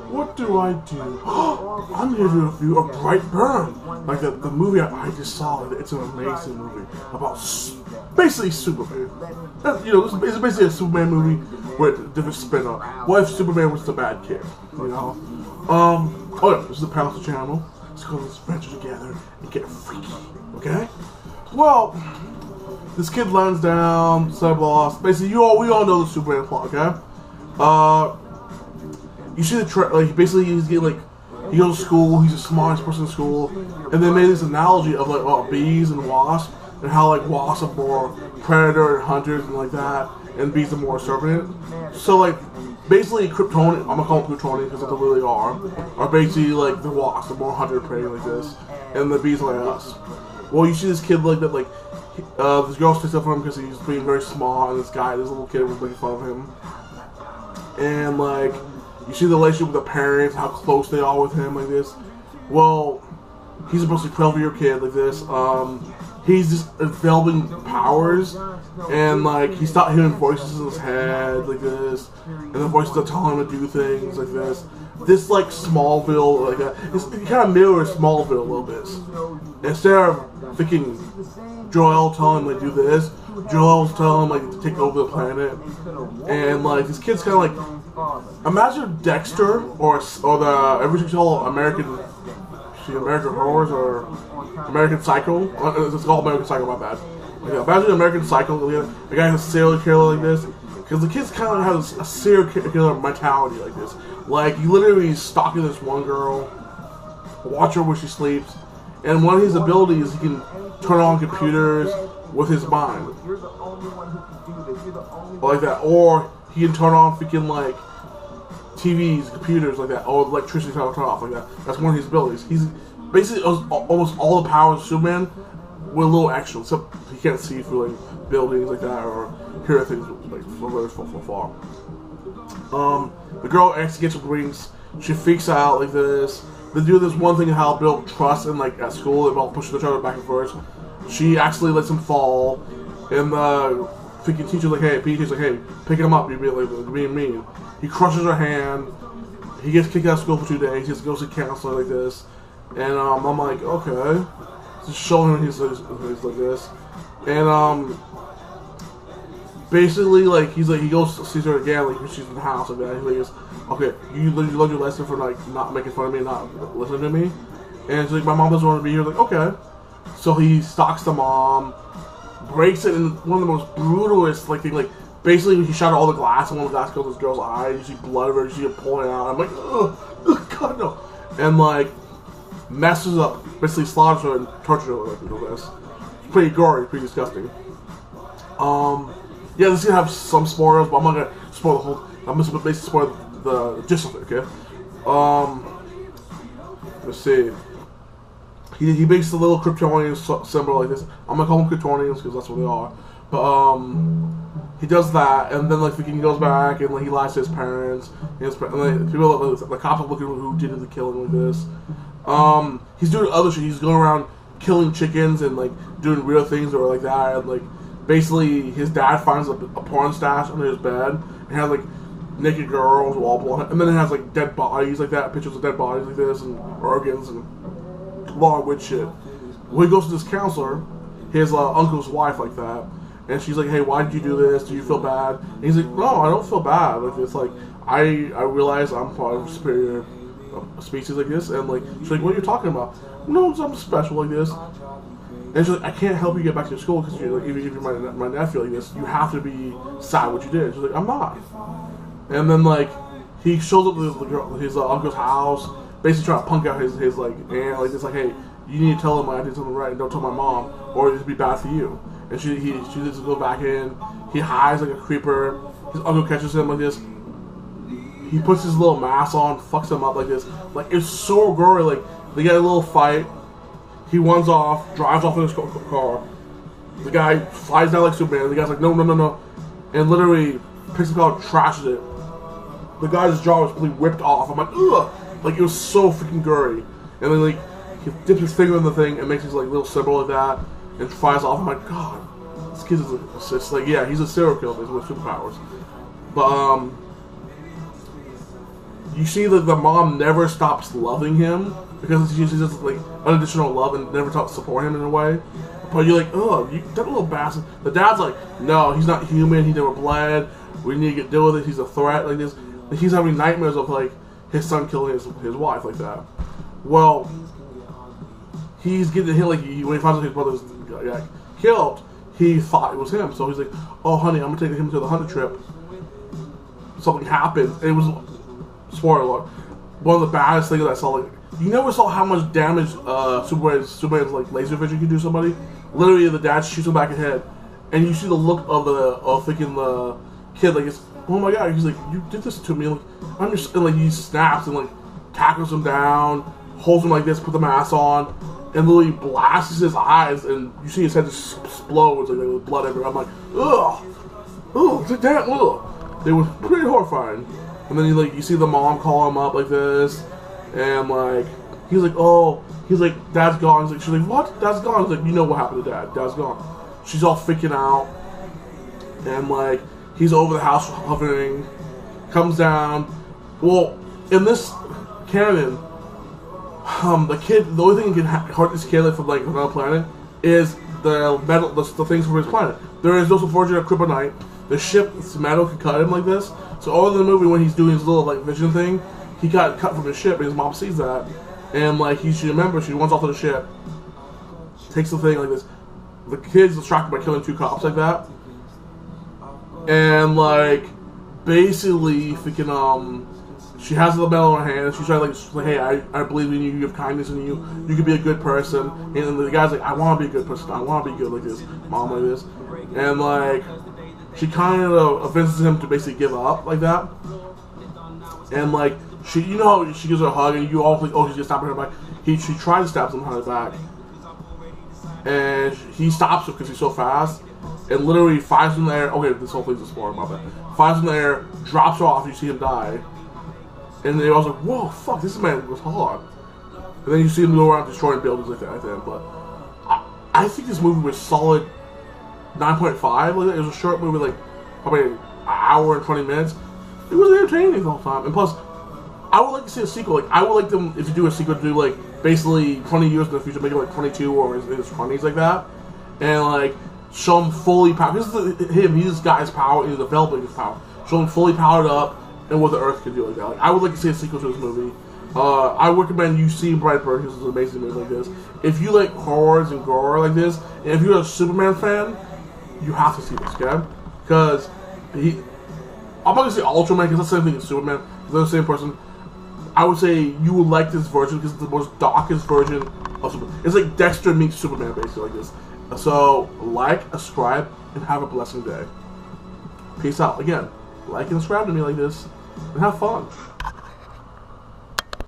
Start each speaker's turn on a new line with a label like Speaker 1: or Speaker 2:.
Speaker 1: What do I do? I'm here to review a brigntburn. Like the movie I just saw. It's an amazing movie about basically Superman. You know, it's basically a Superman movie with a different spin on. What if Superman was the bad kid? You know? Oh yeah, this is the Palace Channel. Let's go let's venture together and get freaky. Okay? Well, this kid lands down, sub-loss. Basically, we all know the Superman plot, okay? You see the basically he's getting like, he goes to school, he's the smartest person in school, and they made this analogy of like bees and wasps, and how like wasps are more predator and hunters and like that, and bees are more servant. So like, basically Kryptonian, I'm gonna call them Kryptonian because that's what they really are basically like the wasps, the more hunter and prey like this, and the bees are like us. Well, you see this kid like that, like, this girl sticks up for him because he's being very small, and this little kid was making fun of him. And like, you see the relationship with the parents, how close they are with him like this. Well, he's supposed to be a 12-year kid like this. He's just developing powers, and like he started hearing voices in his head like this, and the voices are telling him to do things like this. This like Smallville, like it kind of mirrors Smallville a little bit. Instead of thinking Joel telling him like do this, Joel's telling him like to take over the planet, and like this kid's kind of like, imagine Dexter or the everything called American Horrors or American Psycho. It's called American Psycho, my bad. Yeah, imagine American Psycho, the guy who's a serial killer like this, because the kid's kind of has a serial killer mentality like this. Like, he literally is stalking this one girl, watch her where she sleeps, and one of his abilities, he can turn on computers with his mind. Like that. Or he can turn on freaking, like, TVs, computers, like that, or electricity turn off, like that. That's one of his abilities. He's basically almost all the powers of Superman with a little extra, except he can't see through, like, buildings like that, or hear things, like, from far. The girl actually gets her wings. She freaks out like this. They do this one thing how build trust and like at school they all push each other back and forth. She actually lets him fall, and the freaking teacher's like, "Hey," PE teacher's like, "Hey, picking him up. You're being mean." He crushes her hand. He gets kicked out of school for 2 days. He just goes to counselor like this, and I'm like, okay, just showing him he's like this, and basically, like, he goes to see her again, like, she's in the house, and then he goes, okay, you learned your lesson for, like, not making fun of me and not listening to me? And she's like, my mom doesn't want to be here. Like, okay. So he stalks the mom, breaks it in one of the most brutalist, like, thing, like, basically, he shot all the glass, and one of the glass killed this girl's eye, you see blood of her, you see it pulling out. I'm like, ugh, God, no. And, like, messes up, basically slaughters her and tortures her, like, this. It's pretty gory, pretty disgusting. Yeah, this is gonna have some spoilers, but I'm not gonna spoil the whole. I'm just basically spoil the gist of it, okay? Let's see. He makes the little Kryptonian symbol like this. I'm gonna call them Kryptonians because that's what they are. But he does that, and then like he goes back and like he lies to his parents. And like, people, the cops are looking who did the killing like this. He's doing other shit. He's going around killing chickens and like doing real things or like that, and like. Basically, his dad finds a porn stash under his bed and has like naked girls, wall, and then it has like dead bodies like that, pictures of dead bodies like this, and organs and a lot of weird shit. When he goes to this counselor, his uncle's wife like that, and she's like, "Hey, why did you do this? Do you feel bad?" And he's like, "No, I don't feel bad. Like it's like I realize I'm part of a superior species like this," and like she's like, "What are you talking about?" "No, I'm special like this." And she's like, "I can't help you get back to your school because like, even if you're my nephew like this, you have to be sad what you did." She's like, "I'm not." And then like he shows up to his uncle's house, basically trying to punk out his like aunt like this, like, "Hey, you need to tell him I did something right, and don't tell my mom, or it'll be bad for you." And she just goes back in. He hides like a creeper. His uncle catches him like this. He puts his little mask on, fucks him up like this. Like it's so gory. Like they get a little fight. He runs off, drives off in his car. The guy flies down like Superman. The guy's like, no, no, no, no. And literally picks up the car and trashes it. The guy's jaw was completely whipped off. I'm like, ugh. Like, it was so freaking gory. And then, like, he dips his finger in the thing and makes his, like, little symbol like that and flies off. I'm like, God, this kid is it's like, yeah, he's a serial killer with superpowers. But, you see that the mom never stops loving him because she's just like unconditional love and never stops supporting him in a way. But you're like, oh, that little bastard. The dad's like, no, he's not human. He never bled. We need to get deal with it. He's a threat like this. And he's having nightmares of like his son killing his wife like that. Well, he's getting hit like when he finds out his brother got killed. He thought it was him, so he's like, oh honey, I'm gonna take him to the hunting trip. Something happened. And it was, spoiler alert, one of the baddest things I saw. Like, you never saw how much damage Superman's like laser vision can do to somebody. Literally, the dad shoots him back in the head, and you see the look of the kid, like, it's, oh my god, he's like, you did this to me, like, I'm just, and like, he snaps and like tackles him down, holds him like this, put the mask on, and literally blasts his eyes, and you see his head just explodes, like, with blood everywhere. I'm like, ugh, damn, ugh. It was pretty horrifying. And then you see the mom call him up like this, and like, he's like, oh, he's like, Dad's gone. She's like, what? Dad's gone. He's like, you know what happened to Dad? Dad's gone. She's all freaking out, and like, he's over the house hovering, comes down. Well, in this canon, the only thing that can hurt this kid from like another planet is the metal, the things from his planet. There is no fortune of kryptonite. The ship's metal can cut him like this. So all of the movie, when he's doing his little like vision thing, he got cut from his ship, and his mom sees that, and like she remembers, she runs off to the ship, takes the thing like this. The kid's distracted by killing 2 cops like that, and like basically freaking she has the medal in her hand, and she's trying to like, hey, I believe in you, you have kindness in you, you can be a good person. And the guy's like, I want to be a good person, I want to be good like this, mom like this. And like, she kind of evinces him to basically give up like that. And like, she, you know how she gives her a hug, and you all think, oh, she's gonna stab her back. She tries to stab him behind her back, and he stops her because he's so fast, and literally fires in the air. Okay, this whole thing's a spoiler, my bad. Fires in the air, drops her off, you see him die. And then I was like, whoa, fuck, this man was hard. And then you see him go around destroying buildings like that at the end. But I think this movie was solid 9.5. Like, it was a short movie, like probably an hour and 20 minutes. It was entertaining the whole time. And plus, I would like to see a sequel. Like, I would like them, if you do a sequel, to do like basically 20 years in the future, make it like 22 or in his 20s like that. And like, show him fully powered. This is him, he's this guy's power, he's developing his power. Show him fully powered up, and what the Earth can do like that. Like, I would like to see a sequel to this movie. I recommend you see Brightburn. This is an amazing movie like this. If you like horrors and gore like this, and if you're a Superman fan, you have to see this, okay? Because I'm not gonna say Ultraman, because that's the same thing as Superman. They're the same person. I would say you will like this version because it's the most darkest version of Superman. It's like Dexter meets Superman, basically like this. So like, subscribe, and have a blessing day. Peace out. Again, like and subscribe to me like this, and have fun.